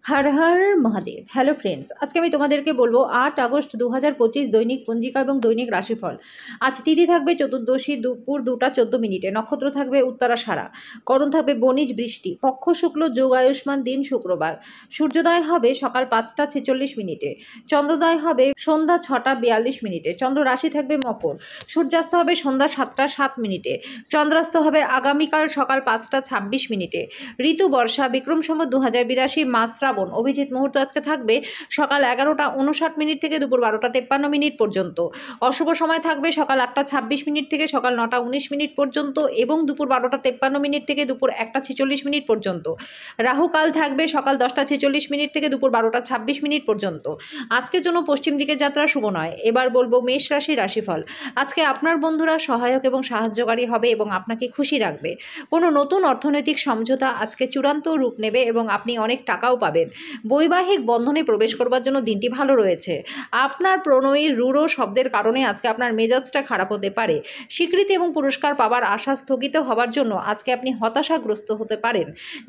Har Har Mahadev. Hello friends, আজকে আমি তোমাদেরকে বলবো 8 আগস্ট 2025 দৈনিক পঞ্জিকা এবং দৈনিক রাশিফল। আজ তিথি থাকবে চতুর্দশী দুপুর 2টা 14 মিনিটে, নক্ষত্র থাকবে উত্তরাষাঢ়া, করণ থাকবে বণিজ বৃষ্টি, পক্ষ শুক্ল, যোগ আয়ুষ্মান, দিন শুক্রবার। সূর্যোদয় হবে সকাল 5টা 46 মিনিটে, চন্দ্রোদয় হবে সন্ধ্যা 6টা 42 মিনিটে, চন্দ্র রাশি থাকবে মকর, সূর্যাস্ত হবে সন্ধ্যা 7টা 7 মিনিটে, চন্দ্রাস্ত হবে আগামীকাল সকাল 5টা 26 মিনিটে। ঋতু বর্ষা, বিক্রম সম্বত 2082, মাস শ্রাবণ, অভিজিৎ মুহূর্ত আজকে থাকবে সকাল 11টা 59 মিনিট থেকে দুপুর 12টা 53 মিনিট পর্যন্ত। অশুভ সময় থাকবে সকাল 8টা 26 মিনিট থেকে সকাল 9টা 19 মিনিট পর্যন্ত এবং দুপুর 12টা 53 মিনিট থেকে দুপুর 1টা 46 মিনিট পর্যন্ত। রাহু কাল থাকবে সকাল 10টা 46 মিনিট থেকে দুপুর 12টা 26 মিনিট পর্যন্ত। আজকের জন্য পশ্চিম দিকে যাত্রা শুভ নয়। এবার বলবো মেষ রাশির রাশিফল। আজকে আপনার বন্ধুরা সহায়ক এবং সাহায্যকারী হবে এবং আপনাকে খুশি রাখবে। কোনো নতুন অর্থনৈতিক সমঝোতা আজকে চূড়ান্ত রূপ নেবে এবং আপনি অনেক টাকাও পাবেন। বৈবাহিক বন্ধনে প্রবেশ করবার জন্য দিনটি ভালো রয়েছে। আপনার প্রণয়ীর রূঢ় শব্দের কারণে আজকে আপনার মেজাজটা খারাপ হতে পারে। স্বীকৃতি এবং পুরস্কার পাওয়ার আশা স্থগিত হওয়ার জন্য আজকে আপনি হতাশাগ্রস্ত হতে পারেন।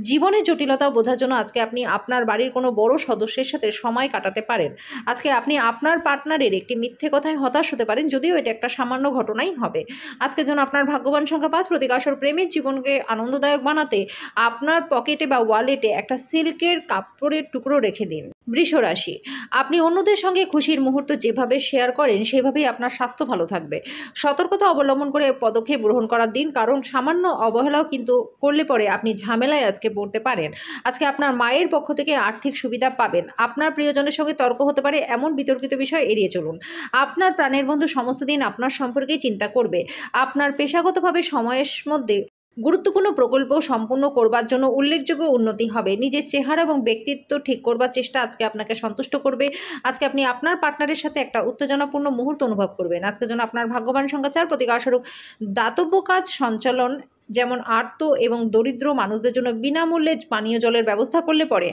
জীবনের জটিলতা বোঝার জন্য আজকে আপনি আপনার বাড়ির কোনো বড় সদস্যের সাথে সময় কাটাতে পারেন। আজকে আপনি আপনার পার্টনারের একটি মিথ্যে কথায় হতাশ হতে পারেন, যদিও এটা একটা সামান্য ঘটনাই হবে। আজকের জন্য আপনার ভাগ্যবান সংখ্যা 5, প্রতীক আসর। প্রেমের জীবনকে আনন্দদায়ক বানাতে আপনার পকেটে বা ওয়ালেটে একটা সিল্কের কাপড়ের টুকরো রেখে দিন। বৃষ রাশি, আপনি অন্যদের সঙ্গে খুশির মুহূর্ত যেভাবে শেয়ার করেন সেভাবেই আপনার স্বাস্থ্য ভালো থাকবে। সতর্কতা অবলম্বন করে পদক্ষেপ গ্রহণ করার দিন, কারণ সামান্য অবহেলাও কিন্তু করলে পরে আপনি ঝামেলায় আজকে পড়তে পারেন। আজকে আপনার মায়ের পক্ষ থেকে আর্থিক সুবিধা পাবেন। আপনার প্রিয়জনের সঙ্গে তর্ক হতে পারে, এমন বিতর্কিত বিষয় এড়িয়ে চলুন। আপনার প্রাণের বন্ধু সমস্ত দিন আপনার সম্পর্কেই চিন্তা করবে। আপনার পেশাগতভাবে সময়ের মধ্যে গুরুত্বপূর্ণ প্রকল্প সম্পূর্ণ করবার জন্য উল্লেখযোগ্য উন্নতি হবে। নিজের চেহারা এবং ব্যক্তিত্ব ঠিক করবার চেষ্টা আজকে আপনাকে সন্তুষ্ট করবে। আজকে আপনি আপনার পার্টনারের সাথে একটা উত্তেজনাপূর্ণ মুহূর্ত অনুভব করবেন। আজকের জন্য আপনার ভাগ্যবান সংখ্যা 4, প্রতীক স্বরূপ দাতব্য কাজ সঞ্চালন, যেমন আর্ত এবং দরিদ্র মানুষদের জন্য বিনামূল্যে পানীয় জলের ব্যবস্থা করলে পরে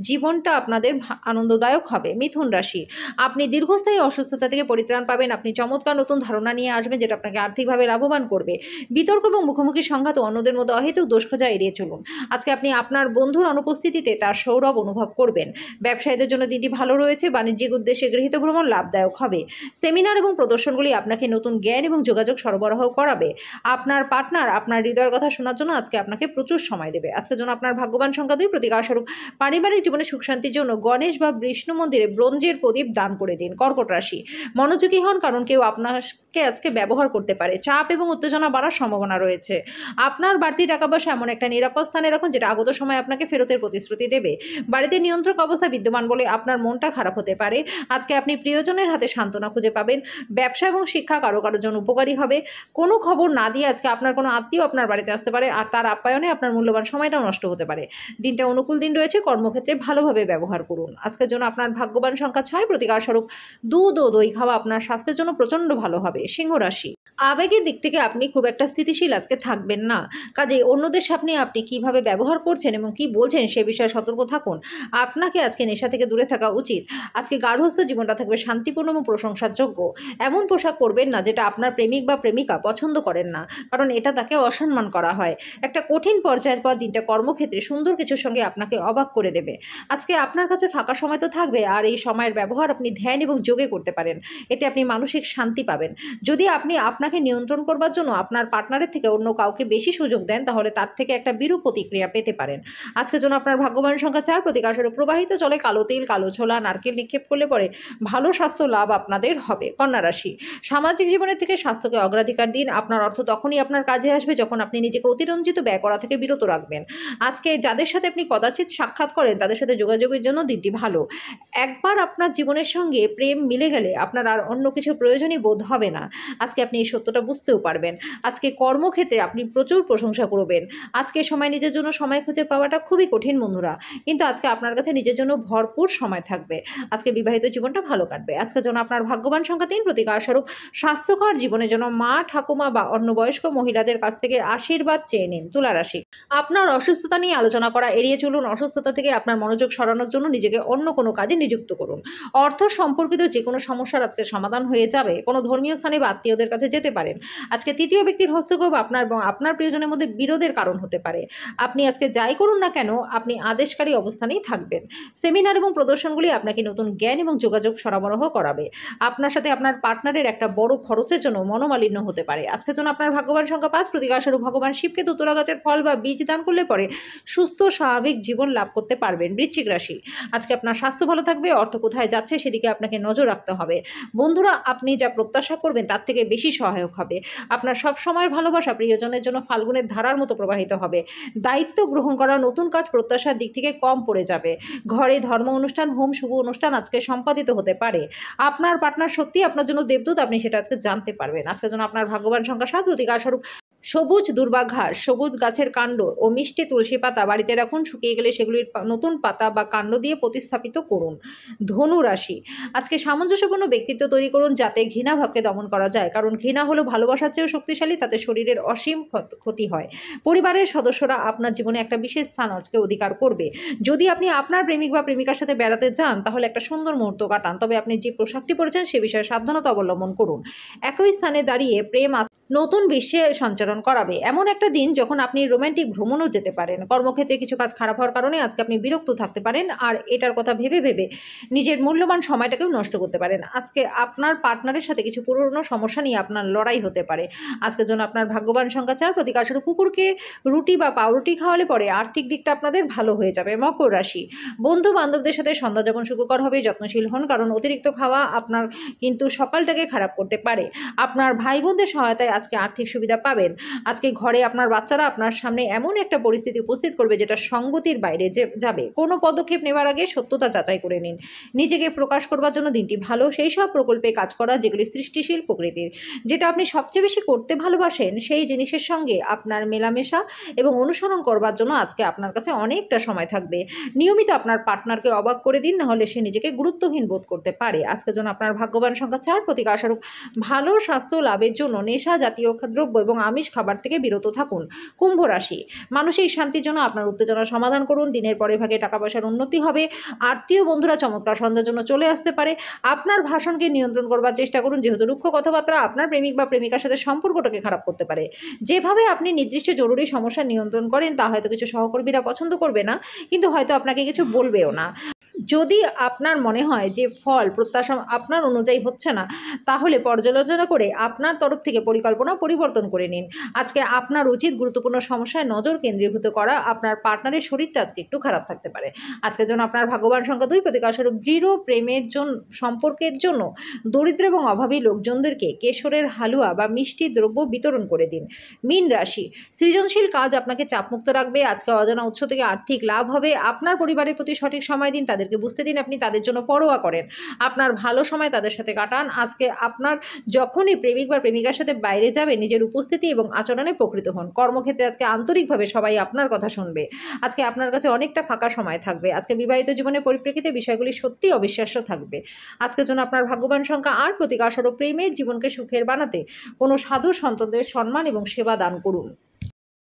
জীবনটা আপনাদের আনন্দদায়ক হবে। মিথুন রাশি, আপনি দীর্ঘস্থায়ী অসুস্থতা থেকে পরিত্রাণ পাবেন। আপনি চমৎকার নতুন ধারণা নিয়ে আসবেন যেটা আপনাকে আর্থিকভাবে লাভবান করবে। বিতর্ক এবং মুখোমুখি সংঘাত ও অন্যদের মধ্যে অহেতুক দোষ খোঁজা এড়িয়ে চলুন। আজকে আপনি আপনার বন্ধুর অনুপস্থিতিতে তার সৌরভ অনুভব করবেন। ব্যবসায়ীদের জন্য দিনটি ভালো রয়েছে। বাণিজ্যিক উদ্দেশ্যে গৃহীত ভ্রমণ লাভদায়ক হবে। সেমিনার এবং প্রদর্শনগুলি আপনাকে নতুন জ্ঞান এবং যোগাযোগ সরবরাহ করাবে। আপনার পার্টনার আপনার হৃদয়ের কথা শোনার জন্য আজকে আপনাকে প্রচুর সময় দেবে। আজকের জন্য আপনার ভাগ্যবান সংখ্যা 2, প্রতীক স্বরূপ পারিবারিক জীবনে সুখ শান্তির জন্য গণেশ বা বিষ্ণু মন্দিরে ব্রোঞ্জের প্রদীপ দান করে দিন। কর্কট রাশি, মনোযোগী হন, কারণ কেউ আপনাকে আজকে ব্যবহার করতে পারে। চাপ এবং উত্তেজনা বাড়ার সম্ভাবনা রয়েছে। আপনার বাড়তি টাকা পয়সা এমন একটা নিরাপদ স্থানে রাখুন যেটা আগত সময় আপনাকে ফেরতের প্রতিশ্রুতি দেবে। বাড়িতে নিয়ন্ত্রক অবস্থা বিদ্যমান বলে আপনার মনটা খারাপ হতে পারে। আজকে আপনি প্রিয়জনের হাতে সান্ত্বনা খুঁজে পাবেন। ব্যবসা এবং শিক্ষা কারো কারোর জন্য উপকারী হবে। কোনো খবর না দিয়ে আজকে আপনার কোনো আত্মীয় আপনার বাড়িতে আসতে পারে, আর তার আপ্যায়নে আপনার মূল্যবান সময়টাও নষ্ট হতে পারে। দিনটা অনুকূল দিন রয়েছে, কর্মক্ষেত্রে ভালোভাবে ব্যবহার করুন। আজকের জন্য আপনার ভাগ্যবান সংখ্যা 6, প্রতীক স্বরূপ দুধ ও দই খাওয়া আপনার স্বাস্থ্যের জন্য প্রচন্ড ভালো হবে। সিংহ রাশি, আবেগের দিক থেকে আপনি খুব একটা স্থিতিশীল আজকে থাকবেন না। কাজেই অন্যদের সামনে আপনি কিভাবে ব্যবহার করছেন এবং কি বলছেন সে বিষয়ে সতর্ক থাকুন। আপনাকে আজকে নেশা থেকে দূরে থাকা উচিত। আজকে গার্হস্থ্য জীবনটা থাকবে শান্তিপূর্ণ এবং প্রশংসার যোগ্য। এমন পোশাক পরবেন না যেটা আপনার প্রেমিক বা প্রেমিকা পছন্দ করেন না, কারণ এটা তাকে অসম্মান করা হয়। একটা কঠিন পর্যায়ের পর দিনটা কর্মক্ষেত্রে সুন্দর কিছুর সঙ্গে আপনাকে অবাক করে দেবে। আজকে আপনার কাছে ফাঁকা সময় তো থাকবে, আর এই সময়ের ব্যবহার আপনি ধ্যান এবং যোগে করতে পারেন। এতে আপনি মানসিক শান্তি পাবেন। যদি আপনি আপনাকে নিয়ন্ত্রণ করবার জন্য আপনার পার্টনারের থেকে অন্য কাউকে বেশি সুযোগ দেন, তাহলে তার থেকে একটা বিরূপ প্রতিক্রিয়া পেতে পারেন। আজকের জন্য আপনার ভাগ্যবান সংখ্যা 4, প্রতীক আসলে প্রবাহিত জলে কালো তিল, কালো ছোলা, নারকেল নিক্ষেপ করলে পরে ভালো স্বাস্থ্য লাভ আপনাদের হবে। কন্যা রাশি, সামাজিক জীবনের থেকে স্বাস্থ্যকে অগ্রাধিকার দিন। আপনার অর্থ তখনই আপনার কাজে আসবে যখন আপনি নিজেকে অতিরঞ্জিত ব্যয় করা থেকে বিরত রাখবেন। আজকে যাদের সাথে আপনি কদাচিৎ সাক্ষাৎ করেন তাদের সাথে যোগাযোগের জন্য দিনটি ভালো। একবার আপনার জীবনের সঙ্গে প্রেম মিলে গেলে আপনার আর অন্য কিছু প্রয়োজনই বোধ হবে না। আজকে আপনি এই সত্যটা বুঝতেও পারবেন। আজকে কর্মক্ষেত্রে আপনি প্রচুর প্রশংসা করবেন। আজকে সময় নিজের জন্য সময় খুঁজে পাওয়াটা খুবই কঠিন বন্ধুরা, কিন্তু আজকে আপনার কাছে নিজের জন্য ভরপুর সময় থাকবে। আজকে বিবাহিত জীবনটা ভালো কাটবে। আজকের জন্য আপনার ভাগ্যবান সংখ্যা 3, প্রতীক স্বরূপ স্বাস্থ্যকর জীবনের জন্য মা, ঠাকুমা বা অন্য বয়স্ক মহিলাদের কাছ থেকে আশীর্বাদ চেয়ে নিন। তুলা রাশি, আপনার অসুস্থতা নিয়ে আলোচনা করা এড়িয়ে চলুন। অসুস্থতা থেকে আপনার মনোযোগ সরানোর জন্য নিজেকে অন্য কোনো কাজে নিযুক্ত করুন। অর্থ সম্পর্কিত যে কোনো সমস্যার আজকে সমাধান হয়ে যাবে। কোনো ধর্মীয় স্থানে বা আত্মীয়দের কাছে যেতে যেতে পারেন। আজকে তৃতীয় ব্যক্তির হস্তক্ষেপ আপনার এবং আপনার প্রিয়জনের মধ্যে বিরোধের কারণ হতে পারে। আপনি আজকে যাই করুন না কেন, আপনি আদেশকারী অবস্থানেই থাকবেন। সেমিনার এবং প্রদর্শনগুলি আপনাকে নতুন জ্ঞান এবং যোগাযোগ সরবরাহ করাবে। আপনার সাথে আপনার পার্টনারের একটা বড় খরচের জন্য মনোমালিন্য হতে পারে। আজকের জন্য আপনার ভাগ্যবান সংখ্যা 5, প্রতিকারস্বরূপ ভগবান শিবকে তুলা গাছের ফল বা বীজ দান করলে পরে সুস্থ স্বাভাবিক জীবন লাভ করতে পারবেন। বৃশ্চিক রাশি, আজকে আপনার স্বাস্থ্য ভালো থাকবে, অর্থ কোথায় যাচ্ছে সেদিকে আপনাকে নজর রাখতে হবে। বন্ধুরা আপনি যা প্রত্যাশা করবেন তার থেকে বেশি সহায়ক হবে। আপনার সব সময়ের ভালোবাসা প্রিয়জনের জন্য ফাল্গুনের ধারার মতো প্রবাহিত হবে। দায়িত্ব গ্রহণ করা নতুন কাজ প্রত্যাশার দিক থেকে কম পড়ে যাবে। ঘরে ধর্ম অনুষ্ঠান, হোম, শুভ অনুষ্ঠান আজকে সম্পাদিত হতে পারে। আপনার পার্টনার সত্যি আপনার জন্য দেবদূত, আপনি সেটা আজকে জানতে পারবেন। আজকের জন্য আপনার ভাগ্যবান সংখ্যা 7, প্রতিকারস্বরূপ সবুজ দুর্বা ঘাস, সবুজ গাছের কাণ্ড ও মিষ্টি তুলসী পাতা বাড়িতে রাখুন। শুকিয়ে গেলে সেগুলির নতুন পাতা বা কাণ্ড দিয়ে প্রতিস্থাপিত করুন। ধনু রাশি, আজকে সামঞ্জস্যপূর্ণ ব্যক্তিত্ব তৈরি করুন যাতে ঘৃণাভাবকে দমন করা যায়, কারণ ঘৃণা হলো ভালোবাসার চেয়েও শক্তিশালী, তাতে শরীরের অসীম ক্ষতি হয়। পরিবারের সদস্যরা আপনার জীবনে একটা বিশেষ স্থান আজকে অধিকার করবে। যদি আপনি আপনার প্রেমিক বা প্রেমিকার সাথে বেড়াতে যান তাহলে একটা সুন্দর মুহূর্ত কাটান, তবে আপনি যে পোশাকটি পরেছেন সে বিষয়ে সাবধানতা অবলম্বন করুন। একই স্থানে দাঁড়িয়ে প্রেম নতুন বিশ্বে সঞ্চারণ করাবে। এমন একটা দিন যখন আপনি রোমান্টিক ভ্রমণও যেতে পারেন। কর্মক্ষেত্রে কিছু কাজ খারাপ হওয়ার কারণে আজকে আপনি বিরক্ত থাকতে পারেন, আর এটার কথা ভেবে ভেবে নিজের মূল্যবান সময়টাকেও নষ্ট করতে পারেন। আজকে আপনার পার্টনারের সাথে কিছু পুরনো সমস্যা নিয়ে আপনার লড়াই হতে পারে। আজকের জন্য আপনার ভাগ্যবান সংখ্যা 4, প্রতিকারস্বরূপ কুকুরকে রুটি বা পাউরুটি খাওয়ালে পরে আর্থিক দিকটা আপনাদের ভালো হয়ে যাবে। মকর রাশি, বন্ধু বান্ধবদের সাথে সন্ধ্যা যাপন সুখকর হবে। যত্নশীল হন, কারণ অতিরিক্ত খাওয়া আপনার কিন্তু সকালটাকে খারাপ করতে পারে। আপনার ভাই বোনদের সহায়তায় আজকে আর্থিক সুবিধা পাবেন। আজকে ঘরে আপনার বাচ্চারা আপনার সামনে এমন একটা পরিস্থিতি উপস্থিত করবে যেটা সঙ্গতির বাইরে যাবে। কোনো পদক্ষেপ নেওয়ার আগে সত্যতা যাচাই করে নিন। নিজেকে প্রকাশ করবার জন্য দিনটি ভালো। সেই সব প্রকল্পে কাজ করা যেগুলি সৃষ্টিশীল প্রকৃতির, যেটা আপনি সবচেয়ে বেশি করতে ভালোবাসেন সেই জিনিসের সঙ্গে আপনার মেলামেশা এবং অনুসরণ করবার জন্য আজকে আপনার কাছে অনেকটা সময় থাকবে। নিয়মিত আপনার পার্টনারকে অবাক করে দিন, নাহলে সে নিজেকে গুরুত্বহীন বোধ করতে পারে। আজকের জন্য আপনার ভাগ্যবান সংখ্যা 4, প্রতিকারস্বরূপ ভালো স্বাস্থ্য লাভের জন্য নেশা জাতীয় দ্রব্য এবং আমিষ খাবার থেকে বিরত থাকুন। কুম্ভ রাশি, মানসিক শান্তির জন্য আপনার উত্তেজনার সমাধান করুন। দিনের পরে ভাগে টাকা পয়সার উন্নতি হবে। আত্মীয় বন্ধুরা চমৎকার সন্ধ্যার জন্য চলে আসতে পারে। আপনার ভাষণকে নিয়ন্ত্রণ করবার চেষ্টা করুন, যেহেতু রুক্ষ কথাবার্তা আপনার প্রেমিক বা প্রেমিকার সাথে সম্পর্কটাকে খারাপ করতে পারে। যেভাবে আপনি নির্দিষ্ট জরুরি সমস্যা নিয়ন্ত্রণ করেন তা হয়তো কিছু সহকর্মীরা পছন্দ করবে না, কিন্তু হয়তো আপনাকে কিছু বলবেও না। যদি আপনার মনে হয় যে ফল প্রত্যাশা আপনার অনুযায়ী হচ্ছে না, তাহলে পর্যালোচনা করে আপনার তরফ থেকে পরিকল্পনা পরিবর্তন করে নিন। আজকে আপনার উচিত গুরুত্বপূর্ণ সমস্যায় নজর কেন্দ্রীভূত করা। আপনার পার্টনারের শরীরটা আজকে একটু খারাপ থাকতে পারে। আজকের জন্য আপনার ভাগ্যবান সংখ্যা 2, প্রতিকারস্বরূপ দৃঢ় প্রেমের জন্য সম্পর্কের জন্য দরিদ্র এবং অভাবী লোকজনদেরকে কেশরের হালুয়া বা মিষ্টি দ্রব্য বিতরণ করে দিন। মীন রাশি, সৃজনশীল কাজ আপনাকে চাপমুক্ত রাখবে। আজকে অজানা উৎস থেকে আর্থিক লাভ হবে। আপনার পরিবারের প্রতি সঠিক সময় দিন, তাদেরকে বুঝতে দিন আপনি তাদের জন্য পরোয়া করেন। আপনার ভালো সময় তাদের সাথে কাটান। আজকে আপনার যখনই প্রেমিক বা প্রেমিকার সাথে বাইরে যাবে নিজের উপস্থিতি এবং আচরণে প্রকৃত হন। কর্মক্ষেত্রে আজকে আন্তরিকভাবে সবাই আপনার কথা শুনবে। আজকে আপনার কাছে অনেকটা ফাঁকা সময় থাকবে। আজকে বিবাহিত জীবনের পরিপ্রেক্ষিতে বিষয়গুলি সত্যিই অবিশ্বাস্য থাকবে। আজকের জন্য আপনার ভাগ্যবান সংখ্যা 8, প্রতিকারস্বরূপ প্রেমের জীবনকে সুখের বানাতে কোনো সাধু সন্তদের সম্মান এবং সেবা দান করুন।